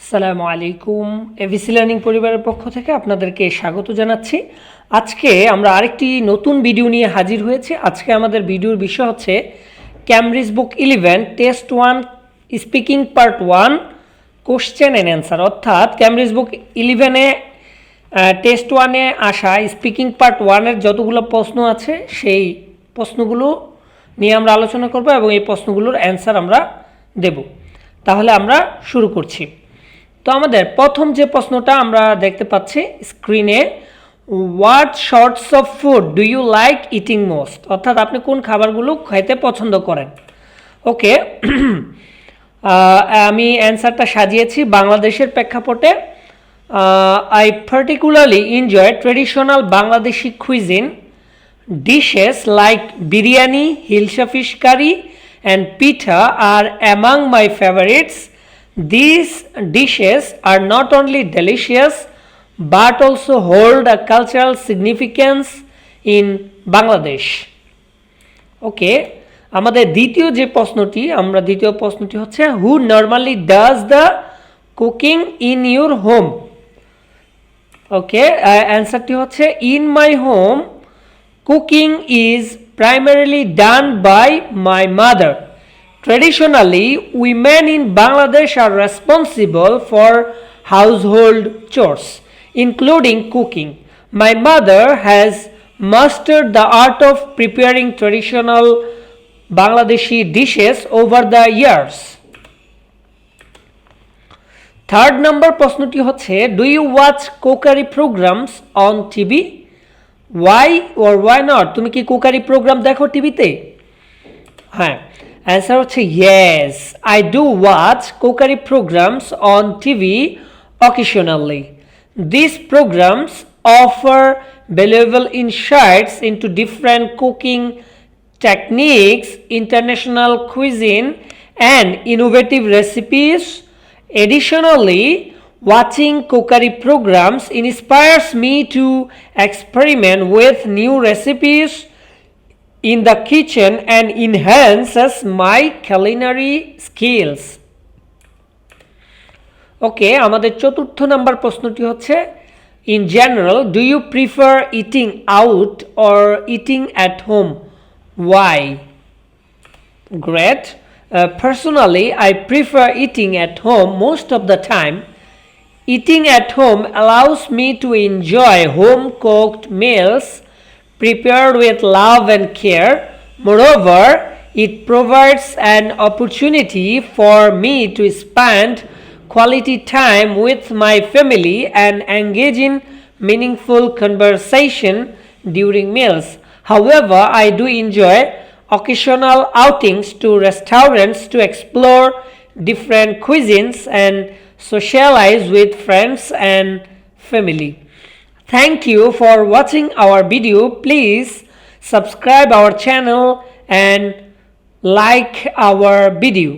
আসসালামু আলাইকুম ABC learning পরিবারের পক্ষ থেকে আপনাদেরকে স্বাগত জানাচ্ছি। আজকে আমরা আরেকটি নতুন ভিডিও নিয়ে হাজির হয়েছি। আজকে আমাদের ভিডিওর বিষয় হচ্ছে Cambridge book 11 test 1 speaking part 1 question and answer, অর্থাৎ ক্যামব্রিজ বুক 11-এ টেস্ট 1-এ আসা স্পিকিং পার্ট 1-এর যতগুলো প্রশ্ন আছে সেই প্রশ্নগুলো নিয়ে আমরা আলোচনা করব এবং এই প্রশ্নগুলোর অ্যান্সার আমরা দেব। তাহলে আমরা শুরু করছি। তো আমাদের প্রথম যে প্রশ্নটা আমরা দেখতে পাচ্ছি স্ক্রিনে, what sorts of food do you like eating most, অর্থাৎ আপনি কোন খাবারগুলো খাইতে পছন্দ করেন। ওকে, আমি অ্যান্সারটা সাজিয়েছি বাংলাদেশের প্রেক্ষাপটে। I particularly enjoy traditional Bangladeshi cuisine dishes like biryani, hilsa fish curry and pita are among my favorites. These dishes are not only delicious but also hold a cultural significance in Bangladesh. Okay, আমাদের দ্বিতীয় প্রশ্নটি হচ্ছে who normally does the cooking in your home? Okay, অ্যান্সারটি হচ্ছে in my home cooking is primarily done by my mother. Traditionally, women in Bangladesh are responsible for household chores, including cooking. My mother has mastered the art of preparing traditional Bangladeshi dishes over the years. Third number প্রশ্নটি হচ্ছে do you watch cookery programs on TV? Why or why not? তুমি কি cookery programme দেখো টিভিতে? হ্যাঁ, answer হচ্ছে yes, I do watch cookery programs on TV occasionally. These programs offer valuable insights into different cooking techniques, international cuisine, and innovative recipes. Additionally, watching cookery programs inspires me to experiment with new recipes in the kitchen and enhances my culinary skills. Okay, আমাদের চতুর্থ number প্রশ্নটি হচ্ছে in general, do you prefer eating out or eating at home? Why? Great. Personally, I prefer eating at home most of the time. Eating at home allows me to enjoy home-cooked meals prepared with love and care. Moreover, it provides an opportunity for me to spend quality time with my family and engage in meaningful conversation during meals. However, I do enjoy occasional outings to restaurants to explore different cuisines and socialize with friends and family. Thank you for watching our video. Please subscribe our channel and like our video.